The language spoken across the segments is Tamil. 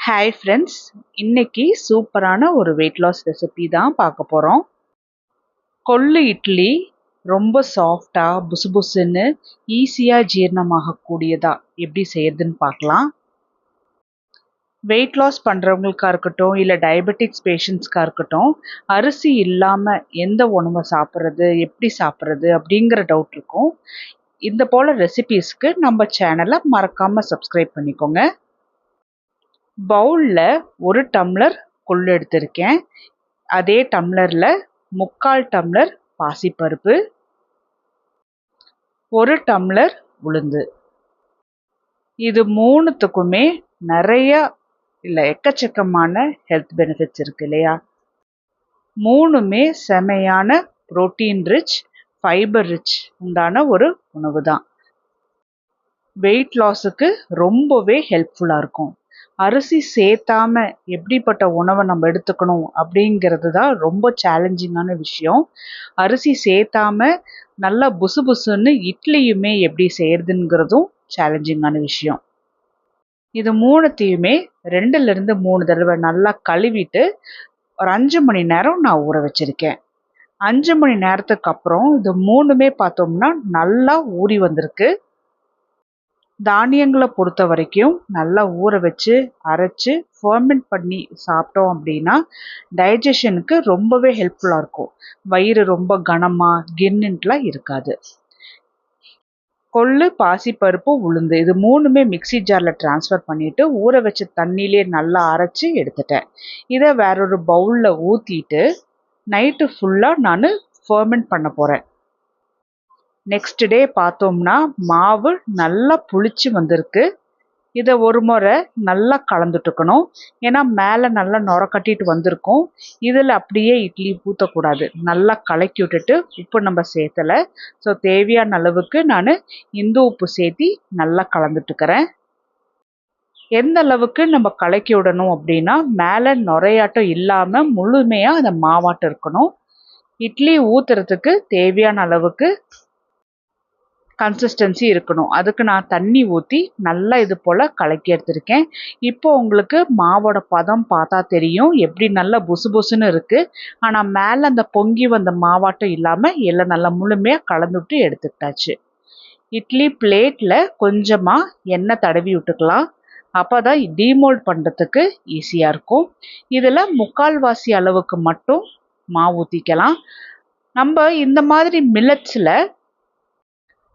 ஹாய் ஃப்ரெண்ட்ஸ், இன்னைக்கு சூப்பரான ஒரு வெயிட் லாஸ் ரெசிபி தான் பார்க்க போகிறோம். கொள்ளு இட்லி ரொம்ப சாஃப்டாக புசுபுசுன்னு ஈஸியாக ஜீரணமாகக்கூடியதா எப்படி செய்யறதுன்னு பார்க்கலாம். வெயிட் லாஸ் பண்ணுறவங்களுக்கா இருக்கட்டும், இல்லை டயபெட்டிக்ஸ் பேஷண்ட்ஸ்க்காக இருக்கட்டும், அரிசி இல்லாமல் எந்த உணவை சாப்பிட்றது, எப்படி சாப்பிட்றது அப்படிங்கிற டவுட் இருக்கும். இந்த போல் ரெசிபீஸ்க்கு நம்ம சேனலை மறக்காமல் சப்ஸ்கிரைப் பண்ணிக்கோங்க. பவுலில் 1 டம்ளர் கொள்ளு எடுத்திருக்கேன். அதே டம்ளரில் 3/4 டம்ளர் பாசிப்பருப்பு, 1 டம்ளர் உளுந்து. இது மூணுத்துக்குமே நிறைய இல்லை எக்கச்சக்கமான ஹெல்த் பெனிஃபிட்ஸ் இருக்கு இல்லையா? மூணுமே செமையான புரோட்டீன் ரிச், ஃபைபர் ரிச் உண்டான ஒரு உணவு தான். வெயிட் லாஸுக்கு ரொம்பவே ஹெல்ப்ஃபுல்லாக இருக்கும். அரிசி சேர்த்தாம எப்படிப்பட்ட உணவை நம்ம எடுத்துக்கணும் அப்படிங்கிறது தான் ரொம்ப சேலஞ்சிங்கான விஷயம். அரிசி சேர்த்தாம நல்லா புசுபுசுன்னு இட்லியுமே எப்படி செய்யறதுங்கிறதும் சேலஞ்சிங்கான விஷயம். இது மூணுத்தையுமே 2லிருந்து 3 தடவை நல்லா கழுவிட்டு ஒரு 5 மணி நேரம் நான் ஊற வச்சிருக்கேன். 5 மணி நேரத்துக்கு அப்புறம் இது மூணுமே பார்த்தோம்னா நல்லா ஊறி வந்திருக்கு. தானியங்களை பொறுத்த வரைக்கும் நல்லா ஊற வச்சு அரைச்சு ஃபர்மெண்ட் பண்ணி சாப்பிட்டோம் அப்படின்னா டைஜஷனுக்கு ரொம்பவே ஹெல்ப்ஃபுல்லாக இருக்கும். வயிறு ரொம்ப கனமாக கின்னுலாம் இருக்காது. கொள்ளு, பாசிப்பருப்பு, உளுந்து இது மூணுமே மிக்ஸி ஜாரில் ட்ரான்ஸ்ஃபர் பண்ணிவிட்டு ஊற வச்ச தண்ணியிலே நல்லா அரைச்சி எடுத்துட்டேன். இதை வேறொரு பவுலில் ஊற்றிட்டு நைட்டு ஃபுல்லாக நான் ஃபர்மெண்ட் பண்ண போகிறேன். நெக்ஸ்ட் டே பார்த்தோம்னா மாவு நல்லா புளிச்சு வந்திருக்கு. இதை ஒரு முறை நல்லா கலந்துட்டுக்கணும். ஏன்னா மேலே நல்லா நுர கட்டிட்டு வந்திருக்கும். இதில் அப்படியே இட்லி ஊற்றக்கூடாது. நல்லா கலக்கி விட்டுட்டு உப்பு நம்ம சேர்த்தலை. ஸோ தேவையான அளவுக்கு நான் இந்து உப்பு சேர்த்தி நல்லா கலந்துட்டுக்கிறேன். எந்த அளவுக்கு நம்ம கலக்கி விடணும் அப்படின்னா மேலே நுரையாட்டம் இல்லாமல் முழுமையாக அந்த மாவாட்டம் இருக்கணும். இட்லி ஊற்றுறதுக்கு தேவையான அளவுக்கு கன்சிஸ்டன்சி இருக்கணும். அதுக்கு நான் தண்ணி ஊற்றி நல்லா இது போல் கலக்கி எடுத்திருக்கேன். இப்போ உங்களுக்கு மாவோட பதம் பார்த்தா தெரியும் எப்படி நல்லா புசு புசுன்னு இருக்குது. ஆனால் மேலே அந்த பொங்கி வந்த மாவாட்டம் இல்லாமல் எல்லாம் நல்லா முழுமையாக கலந்துவிட்டு எடுத்துக்கிட்டாச்சு. இட்லி பிளேட்டில் கொஞ்சமாக எண்ணெய் தடவி விட்டுக்கலாம். அப்போ தான் டீமோல்ட் பண்ணுறதுக்கு ஈஸியாக இருக்கும். இதில் 3/4 அளவுக்கு மட்டும் மாவு ஊற்றிக்கலாம். நம்ம இந்த மாதிரி மில்லட்ஸில்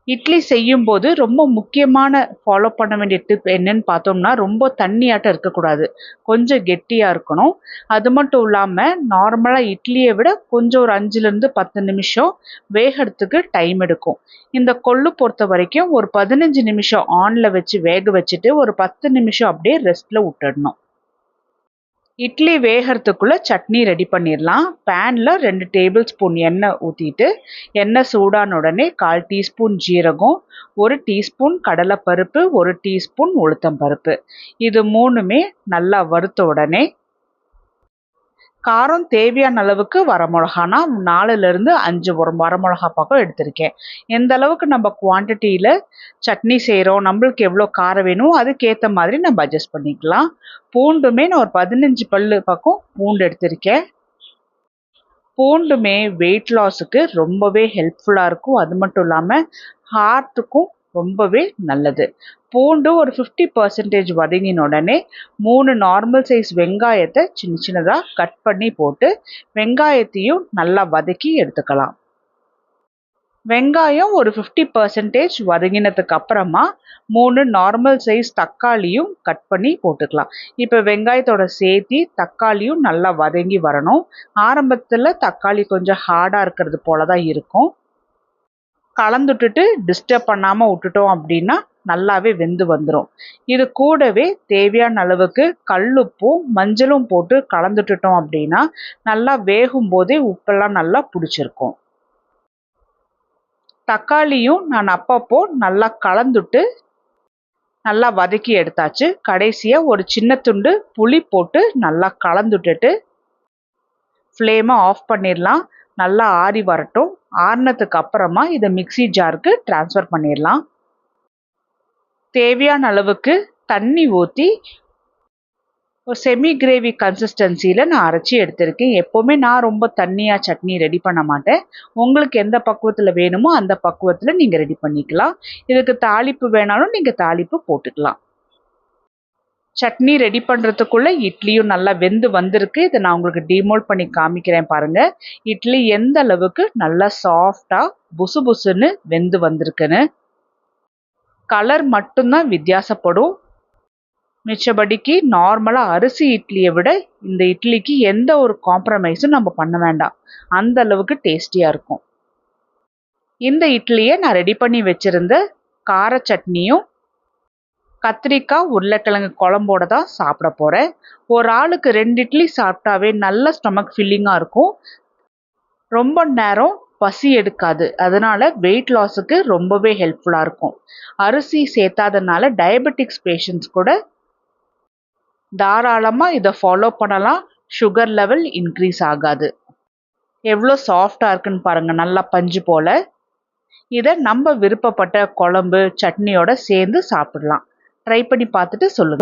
இட்லி செய்யும்போது ரொம்ப முக்கியமான ஃபாலோ பண்ண வேண்டிய டிப் என்னன்னு பார்த்தோம்னா ரொம்ப தண்ணியாட்டம் இருக்கக்கூடாது. கொஞ்சம் கெட்டியாக இருக்கணும். அது மட்டும் இல்லாமல் நார்மலாக இட்லியை விட கொஞ்சம் ஒரு 5லேருந்து 10 நிமிஷம் வேகிறதுக்கு டைம் எடுக்கும். இந்த கொள்ளு பொறுத்த வரைக்கும் ஒரு 15 நிமிஷம் ஆனில் வச்சு வேக வச்சுட்டு ஒரு 10 நிமிஷம் அப்படியே ரெஸ்ட்டில் விட்டுடணும். இட்லி வேகிறதுக்குள்ளே சட்னி ரெடி பண்ணிடலாம். பேனில் 2 டேபிள் ஸ்பூன் எண்ணெய் ஊற்றிட்டு எண்ணெய் சூடான உடனே 1/4 டீஸ்பூன் ஜீரகம், 1 டீஸ்பூன் கடலைப்பருப்பு, 1 டீஸ்பூன் உளுத்தம்பருப்பு இது மூணுமே நல்லா வறுத்த உடனே காரம் தேவையான அளவுக்கு வரமிளகானா 4லேருந்து 5 வரமிளகா பக்கம் எடுத்திருக்கேன். எந்த அளவுக்கு நம்ம குவான்டிட்டியில் சட்னி செய்கிறோம், நம்மளுக்கு எவ்வளோ காரம் வேணும் அதுக்கேற்ற மாதிரி நம்ம அட்ஜஸ்ட் பண்ணிக்கலாம். பூண்டுமே நான் ஒரு 15 பல்லு பக்கம் பூண்டு எடுத்திருக்கேன். பூண்டுமே வெயிட் லாஸுக்கு ரொம்பவே ஹெல்ப்ஃபுல்லாக இருக்கும். அது மட்டும் இல்லாமல் ஹார்ட்டுக்கும் ரொம்பவே நல்லது. பூண்டு ஒரு 50% வதங்கின உடனே 3 நார்மல் சைஸ் வெங்காயத்தை சின்ன சின்னதாக கட் பண்ணி போட்டு வெங்காயத்தையும் நல்லா வதக்கி எடுத்துக்கலாம். வெங்காயம் ஒரு 50% வதங்கினதுக்கு அப்புறமா 3 நார்மல் சைஸ் தக்காளியும் கட் பண்ணி போட்டுக்கலாம். இப்போ வெங்காயத்தோட சேர்த்தி தக்காளியும் நல்லா வதங்கி வரணும். ஆரம்பத்தில் தக்காளி கொஞ்சம் ஹார்டாக இருக்கிறது போல தான் இருக்கும். கலந்துட்டுட்டு டிஸ்டர்ப் பண்ணாமல் விட்டுட்டோம் அப்படின்னா நல்லாவே வெந்து வந்துடும். இது கூடவே தேவையான அளவுக்கு கல்லுப்பும் மஞ்சளும் போட்டு கலந்துட்டுட்டோம் அப்படின்னா நல்லா வேகும் போதே உப்பெல்லாம் நல்லா பிடிச்சிருக்கும். தக்காளியும் நான் அப்பப்போ நல்லா கலந்துட்டு நல்லா வதக்கி எடுத்தாச்சு. கடைசியாக ஒரு சின்ன துண்டு புளி போட்டு நல்லா கலந்துட்டுட்டு ஃப்ளேமை ஆஃப் பண்ணிடலாம். நல்லா ஆறி வரட்டும். ஆறினதுக்கு அப்புறமா இதை மிக்ஸி ஜாருக்கு ட்ரான்ஸ்ஃபர் பண்ணிடலாம். தேவையான அளவுக்கு தண்ணி ஊற்றி ஒரு செமி கிரேவி கன்சிஸ்டன்சியில் நான் அரைச்சி எடுத்திருக்கேன். எப்போவுமே நான் ரொம்ப தண்ணியாக சட்னி ரெடி பண்ண மாட்டேன். உங்களுக்கு எந்த பக்குவத்தில் வேணுமோ அந்த பக்குவத்தில் நீங்கள் ரெடி பண்ணிக்கலாம். இதுக்கு தாளிப்பு வேணாலும் நீங்கள் தாளிப்பு போட்டுக்கலாம். சட்னி ரெடி பண்ணுறதுக்குள்ளே இட்லியும் நல்லா வெந்து வந்திருக்கு. இதை நான் உங்களுக்கு டிமோல்ட் பண்ணி காமிக்கிறேன் பாருங்கள். இட்லி எந்த அளவுக்கு நல்லா சாஃப்டாக புசு புசுன்னு வெந்து வந்திருக்குன்னு. கலர் மட்டும்தான் வித்தியாசப்படும். மிச்சபடிக்கு நார்மலாக அரிசி இட்லியை விட இந்த இட்லிக்கு எந்த ஒரு காம்ப்ரமைஸும் நம்ம பண்ண வேண்டாம். அந்த அளவுக்கு டேஸ்டியாக இருக்கும். இந்த இட்லியை நான் ரெடி பண்ணி வச்சுருந்த கார சட்னியும் கத்திரிக்காய் உருளைக்கிழங்கு குழம்போட தான் சாப்பிட போகிறேன். ஒரு ஆளுக்கு 2 இட்லி சாப்பிட்டாவே நல்ல ஸ்டொமக் ஃபில்லிங்காக இருக்கும். ரொம்ப நேரம் பசி எடுக்காது. அதனால் வெயிட் லாஸுக்கு ரொம்பவே ஹெல்ப்ஃபுல்லாக இருக்கும். அரிசி சேர்த்தாதனால டயபெட்டிக்ஸ் பேஷண்ட்ஸ் கூட தாராளமாக இதை ஃபாலோ பண்ணலாம். சுகர் லெவல் இன்க்ரீஸ் ஆகாது. எவ்வளோ சாஃப்டாக இருக்குன்னு பாருங்கள், நல்லா பஞ்சு போல். இதை நம்ம விருப்பப்பட்ட குழம்பு சட்னியோட சேர்ந்து சாப்பிடலாம். ட்ரை பண்ணி பார்த்துட்டு சொல்லுங்கள்.